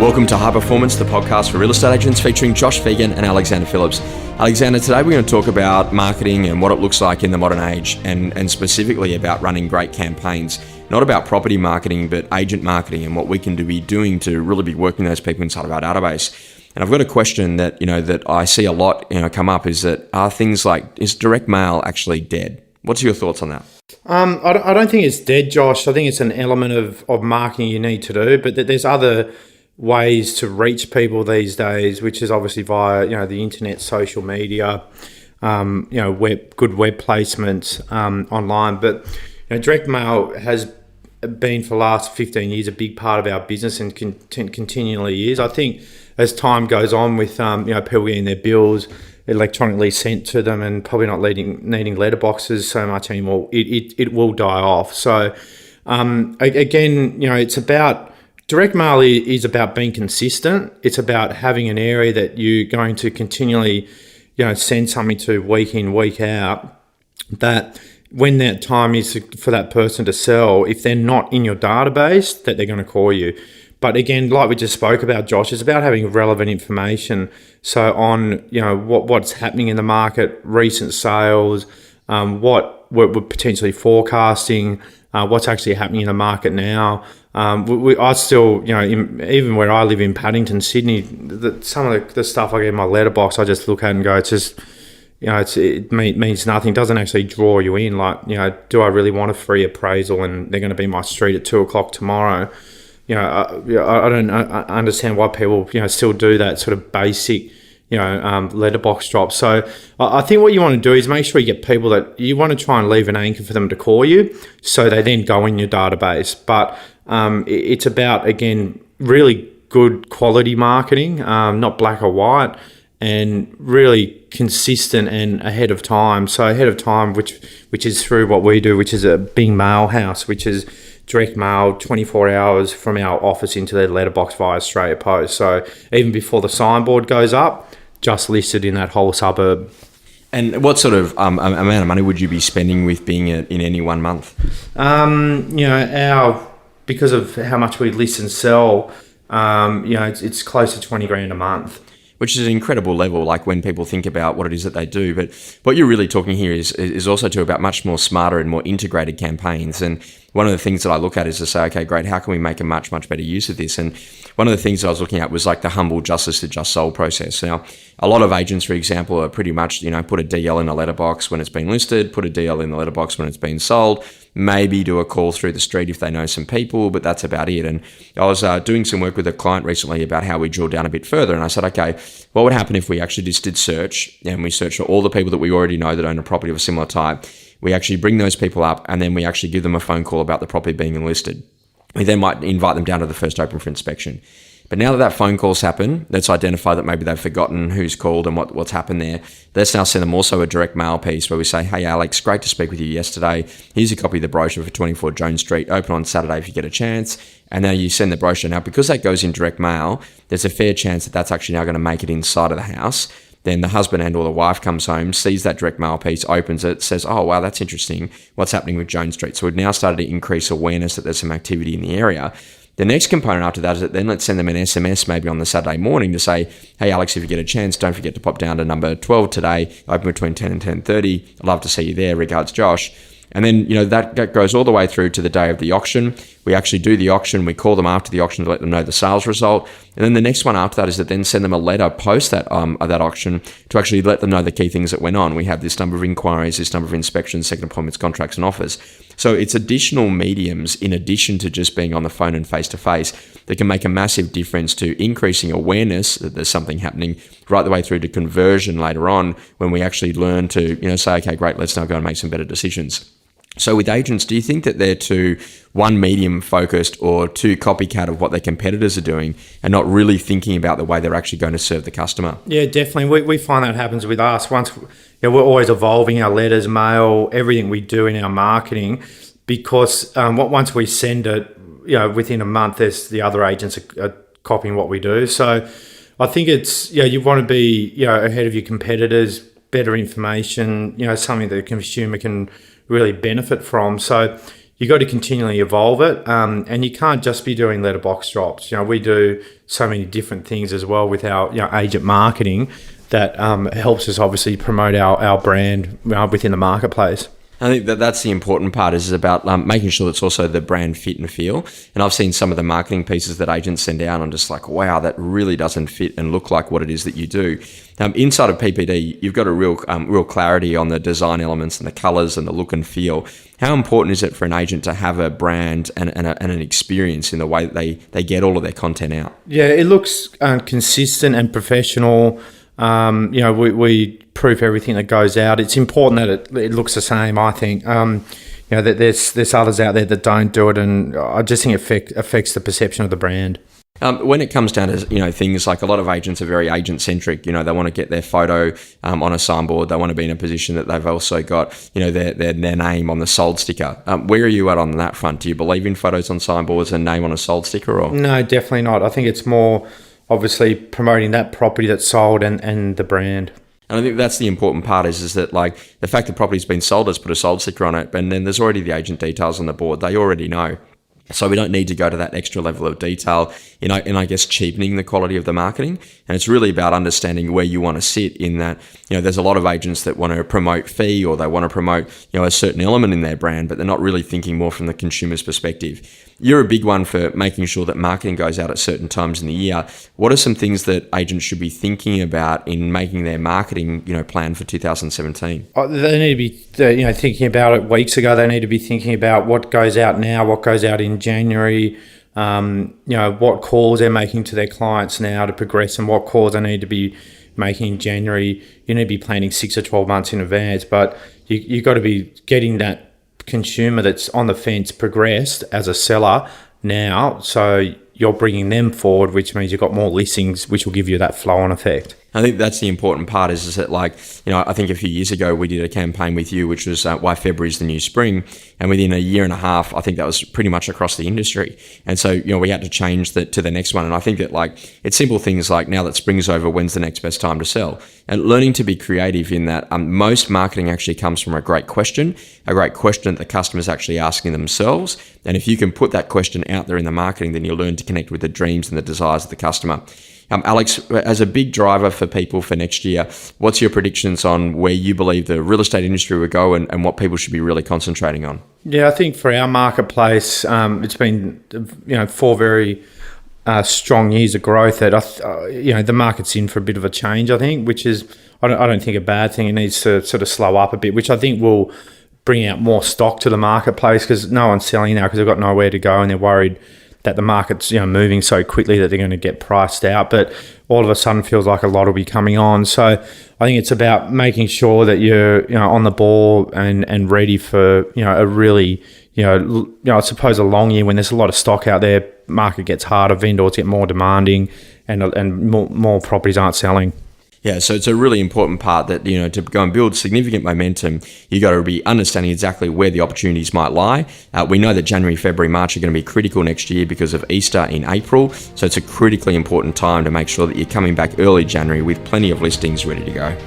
Welcome to High Performance, the podcast for real estate agents featuring Josh Phegan and Alexander Phillips. Alexander, today we're going to talk about marketing and what it looks like in the modern age and specifically about running great campaigns. Not about property marketing, but agent marketing and what we can be doing to really be working those people inside of our database. And I've got a question that, that I see a lot, come up is that are things like, is direct mail actually dead? What's your thoughts on that? I don't think it's dead, Josh. I think it's an element of marketing you need to do, but there's other ways to reach people these days, which is obviously via the internet, social media, good web placements online. But direct mail has been for the last 15 years a big part of our business and continually is. I think as time goes on with people getting their bills electronically sent to them and probably not needing letterboxes so much anymore, it will die off. So again, it's about direct mail is about being consistent. It's about having an area that you're going to continually, send something to week in, week out, that when that time is for that person to sell, if they're not in your database, that they're going to call you. But again, like we just spoke about, Josh, it's about having relevant information. So on, what's happening in the market, recent sales, what we're potentially forecasting, what's actually happening in the market now. I still, even where I live in Paddington, Sydney, some of the stuff I get in my letterbox, I just look at and go, it's just, it means nothing. It doesn't actually draw you in. Like, do I really want a free appraisal and they're going to be in my street at 2:00 tomorrow? I don't understand why people, still do that sort of basic, letterbox drop. So I think what you want to do is make sure you get people that you want to try and leave an anchor for them to call you, so they then go in your database. But it's about, again, really good quality marketing, not black or white, and really consistent and ahead of time. So ahead of time, which is through what we do, which is a Bing Mail House, which is direct mail 24 hours from our office into their letterbox via Australia Post. So even before the signboard goes up, just listed in that whole suburb. And what sort of amount of money would you be spending with Bing in any 1 month? Because of how much we list and sell, it's close to 20 grand a month. Which is an incredible level, like when people think about what it is that they do. But what you're really talking here is also too about much more smarter and more integrated campaigns. And one of the things that I look at is to say, okay, great, how can we make a much, much better use of this? And one of the things that I was looking at was like the humble just listed, just sold process. Now, a lot of agents, for example, are pretty much, put a DL in a letterbox when it's been listed, put a DL in the letterbox when it's been sold, maybe do a call through the street if they know some people, but that's about it. And I was doing some work with a client recently about how we drill down a bit further. And I said, okay, what would happen if we actually just did search and we search for all the people that we already know that own a property of a similar type? We actually bring those people up and then we actually give them a phone call about the property being enlisted. We then might invite them down to the first open for inspection. But now that phone call's happened, let's identify that maybe they've forgotten who's called and what's happened there. Let's now send them also a direct mail piece where we say, hey, Alex, great to speak with you yesterday. Here's a copy of the brochure for 24 Jones Street, open on Saturday if you get a chance. And now you send the brochure. Now, because that goes in direct mail, there's a fair chance that that's actually now going to make it inside of the house. Then the husband and or the wife comes home, sees that direct mail piece, opens it, says, oh, wow, that's interesting. What's happening with Jones Street? So we've now started to increase awareness that there's some activity in the area. The next component after that is that then let's send them an SMS maybe on the Saturday morning to say, hey, Alex, if you get a chance, don't forget to pop down to number 12 today, open between 10 and 10:30. I'd love to see you there. Regards, Josh. And then, that goes all the way through to the day of the auction. We actually do the auction. We call them after the auction to let them know the sales result. And then the next one after that is to then send them a letter post that auction to actually let them know the key things that went on. We have this number of inquiries, this number of inspections, second appointments, contracts, and offers. So it's additional mediums in addition to just being on the phone and face-to-face that can make a massive difference to increasing awareness that there's something happening right the way through to conversion later on when we actually learn to, say, okay, great, let's now go and make some better decisions. So with agents, do you think that they're too one medium focused or too copycat of what their competitors are doing and not really thinking about the way they're actually going to serve the customer? Yeah, definitely. We find that happens with us. Once we're always evolving our letters, mail, everything we do in our marketing, because once we send it, within a month, there's the other agents are copying what we do. So I think it's, you want to be, ahead of your competitors, better information, something that the consumer can really benefit from. So, you got to continually evolve it, and you can't just be doing letterbox drops. We do so many different things as well with our agent marketing that helps us obviously promote our brand within the marketplace. I think that's the important part is about making sure it's also the brand fit and feel. And I've seen some of the marketing pieces that agents send out. I'm just like, wow, that really doesn't fit and look like what it is that you do. Inside of PPD, you've got a real clarity on the design elements and the colors and the look and feel. How important is it for an agent to have a brand and an experience in the way that they get all of their content out? Yeah, it looks consistent and professional. We proof everything that goes out. It's important that it looks the same, I think. That there's others out there that don't do it, and I just think it affects the perception of the brand. When it comes down to things like a lot of agents are very agent centric. They want to get their photo on a signboard. They want to be in a position that they've also got their name on the sold sticker. Where are you at on that front? Do you believe in photos on signboards and name on a sold sticker? Or no, definitely not. I think it's more obviously promoting that property that's sold and the brand. And I think that's the important part is that like the fact the property's been sold, let's put a sold sticker on it, and then there's already the agent details on the board. They already know. So we don't need to go to that extra level of detail in I guess cheapening the quality of the marketing. And it's really about understanding where you want to sit in that, there's a lot of agents that want to promote fee or they want to promote, a certain element in their brand, but they're not really thinking more from the consumer's perspective. You're a big one for making sure that marketing goes out at certain times in the year. What are some things that agents should be thinking about in making their marketing, plan for 2017? They need to be, thinking about it weeks ago. They need to be thinking about what goes out now, what goes out in January, what calls they're making to their clients now to progress, and what calls they need to be making in January. You need to be planning 6 or 12 months in advance, but you've got to be getting that consumer that's on the fence progressed as a seller now, so you're bringing them forward, which means you've got more listings, which will give you that flow-on effect. I think that's the important part is that I think a few years ago we did a campaign with you, which was why February is the new spring. And within a year and a half, I think that was pretty much across the industry. And so, we had to change that to the next one. And I think that it's simple things like now that spring's over, when's the next best time to sell? And learning to be creative in that most marketing actually comes from a great question that the customer's actually asking themselves. And if you can put that question out there in the marketing, then you'll learn to connect with the dreams and the desires of the customer. Alex, as a big driver for people for next year, what's your predictions on where you believe the real estate industry will go and what people should be really concentrating on? Yeah, I think for our marketplace, it's been 4 very strong years of growth that the market's in for a bit of a change, I think, which is I don't think a bad thing. It needs to sort of slow up a bit, which I think will bring out more stock to the marketplace because no one's selling now because they've got nowhere to go and they're worried that the market's moving so quickly that they're going to get priced out. But all of a sudden feels like a lot will be coming on. So I think it's about making sure that you're on the ball and ready for a really I suppose a long year when there's a lot of stock out there. Market gets harder, vendors get more demanding, and more properties aren't selling. Yeah, so it's a really important part that, to go and build significant momentum, you got to be understanding exactly where the opportunities might lie. We know that January, February, March are going to be critical next year because of Easter in April. So it's a critically important time to make sure that you're coming back early January with plenty of listings ready to go.